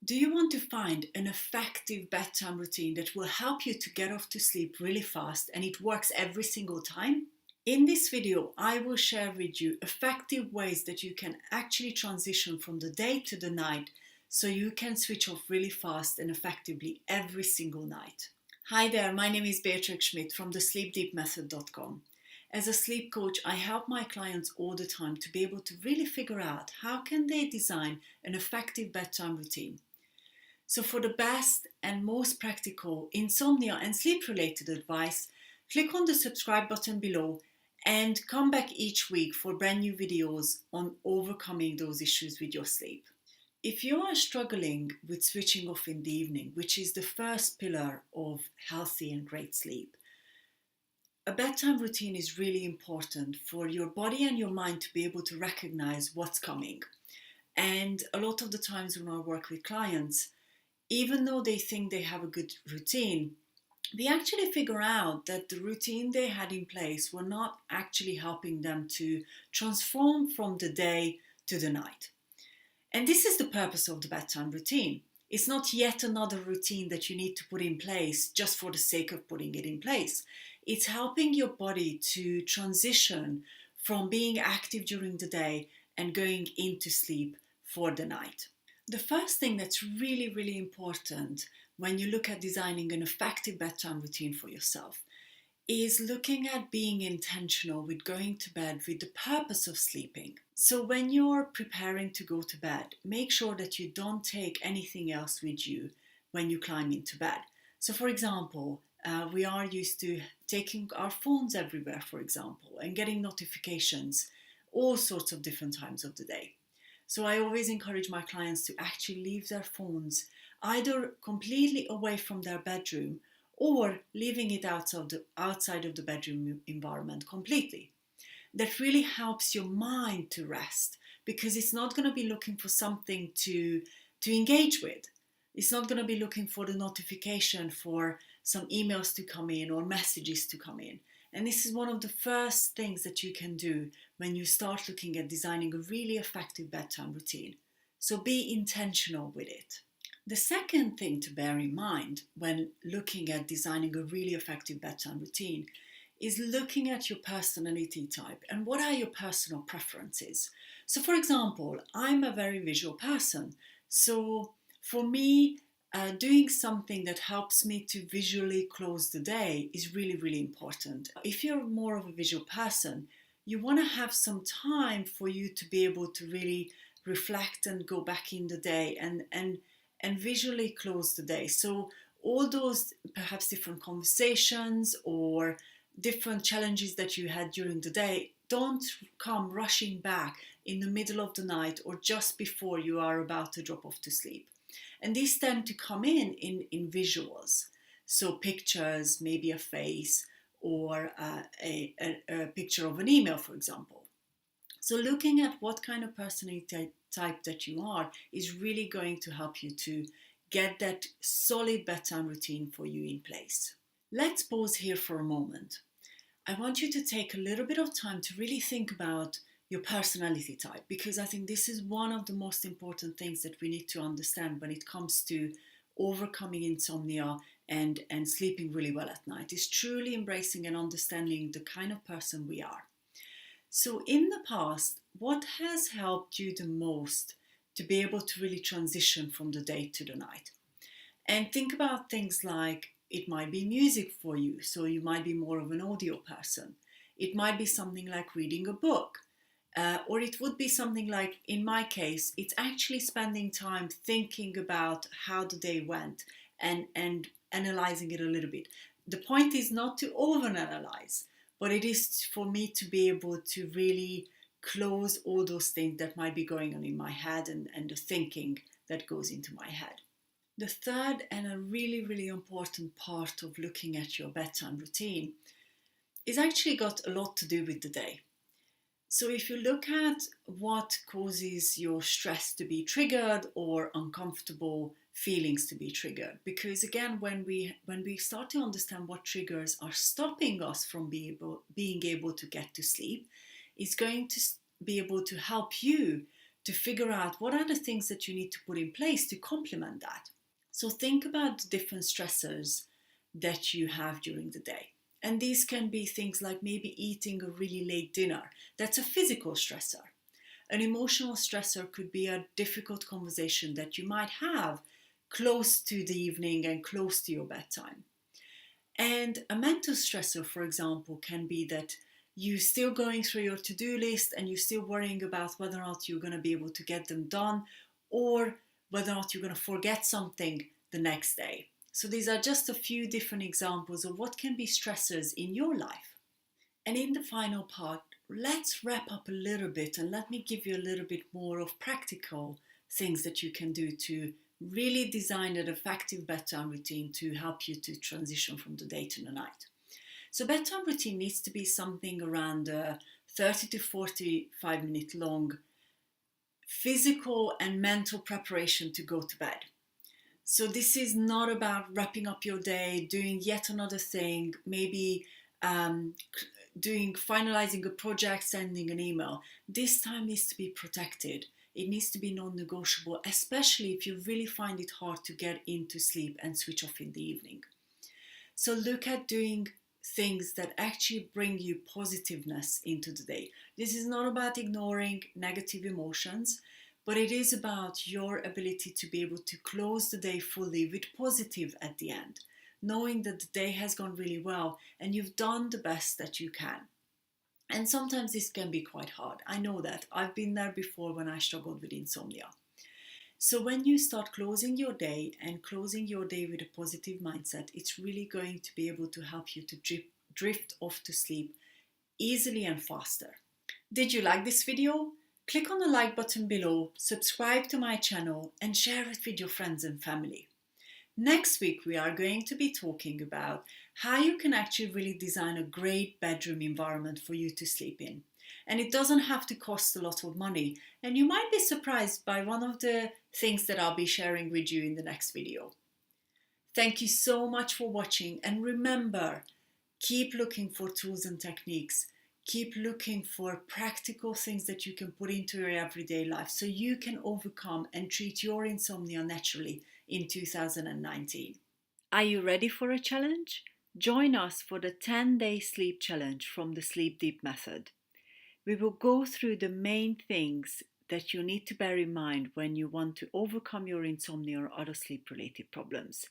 Do you want to find an effective bedtime routine that will help you to get off to sleep really fast and it works every single time? In this video, I will share with you effective ways that you can actually transition from the day to the night so you can switch off really fast and effectively every single night. Hi there, my name is Beatrix Schmidt from the sleepdeepmethod.com. As a sleep coach, I help my clients all the time to be able to really figure out how can they design an effective bedtime routine. So for the best and most practical insomnia and sleep related advice, click on the subscribe button below and come back each week for brand new videos on overcoming those issues with your sleep. If you are struggling with switching off in the evening, which is the first pillar of healthy and great sleep, a bedtime routine is really important for your body and your mind to be able to recognize what's coming. And a lot of the times when I work with clients, even though they think they have a good routine, we actually figure out that the routine they had in place were not actually helping them to transform from the day to the night. And this is the purpose of the bedtime routine. It's not yet another routine that you need to put in place just for the sake of putting it in place. It's helping your body to transition from being active during the day and going into sleep for the night. The first thing that's really, really important when you look at designing an effective bedtime routine for yourself is looking at being intentional with going to bed with the purpose of sleeping. So when you're preparing to go to bed, make sure that you don't take anything else with you when you climb into bed. So for example, we are used to taking our phones everywhere, for example, and getting notifications all sorts of different times of the day. So I always encourage my clients to actually leave their phones either completely away from their bedroom or leaving it outside of the bedroom environment completely. That really helps your mind to rest because it's not going to be looking for something to engage with. It's not going to be looking for the notification for some emails to come in or messages to come in. And this is one of the first things that you can do when you start looking at designing a really effective bedtime routine. So be intentional with it. The second thing to bear in mind when looking at designing a really effective bedtime routine is looking at your personality type and what are your personal preferences. So for example, I'm a very visual person. So for me, doing something that helps me to visually close the day is really, really important. If you're more of a visual person, you want to have some time for you to be able to really reflect and go back in the day and visually close the day. So all those perhaps different conversations or different challenges that you had during the day don't come rushing back in the middle of the night or just before you are about to drop off to sleep. And these tend to come in visuals. So pictures, maybe a face or a picture of an email, for example. So looking at what kind of personality type that you are is really going to help you to get that solid bedtime routine for you in place. Let's pause here for a moment. I want you to take a little bit of time to really think about your personality type, because I think this is one of the most important things that we need to understand when it comes to overcoming insomnia and sleeping really well at night, is truly embracing and understanding the kind of person we are. So in the past, what has helped you the most to be able to really transition from the day to the night? And think about things like it might be music for you, so you might be more of an audio person. It might be something like reading a book. Or it would be something like, in my case, it's actually spending time thinking about how the day went and analyzing it a little bit. The point is not to overanalyze, but it is for me to be able to really close all those things that might be going on in my head and the thinking that goes into my head. The third and a really, really important part of looking at your bedtime routine is actually got a lot to do with the day. So if you look at what causes your stress to be triggered or uncomfortable feelings to be triggered, because again, when we start to understand what triggers are stopping us from being able to get to sleep, it's going to be able to help you to figure out what are the things that you need to put in place to complement that. So think about the different stressors that you have during the day. And these can be things like maybe eating a really late dinner. That's a physical stressor. An emotional stressor could be a difficult conversation that you might have close to the evening and close to your bedtime. And a mental stressor, for example, can be that you're still going through your to-do list and you're still worrying about whether or not you're going to be able to get them done, or whether or not you're going to forget something the next day. So these are just a few different examples of what can be stressors in your life. And in the final part, let's wrap up a little bit and let me give you a little bit more of practical things that you can do to really design an effective bedtime routine to help you to transition from the day to the night. So bedtime routine needs to be something around 30 to 45 minute long physical and mental preparation to go to bed. So this is not about wrapping up your day, doing yet another thing, maybe finalizing a project, sending an email. This time needs to be protected. It needs to be non-negotiable, especially if you really find it hard to get into sleep and switch off in the evening. So look at doing things that actually bring you positiveness into the day. This is not about ignoring negative emotions, but it is about your ability to be able to close the day fully with positive at the end, knowing that the day has gone really well and you've done the best that you can. And sometimes this can be quite hard. I know that. I've been there before when I struggled with insomnia. So when you start closing your day and closing your day with a positive mindset, it's really going to be able to help you to drift off to sleep easily and faster. Did you like this video? Click on the like button below, subscribe to my channel and share it with your friends and family. Next week we are going to be talking about how you can actually really design a great bedroom environment for you to sleep in. And it doesn't have to cost a lot of money, and you might be surprised by one of the things that I'll be sharing with you in the next video. Thank you so much for watching, and remember, keep looking for tools and techniques. Keep looking for practical things that you can put into your everyday life so you can overcome and treat your insomnia naturally in 2019. Are you ready for a challenge? Join us for the 10-day sleep challenge from the Sleep Deep method. We will go through the main things that you need to bear in mind when you want to overcome your insomnia or other sleep-related problems.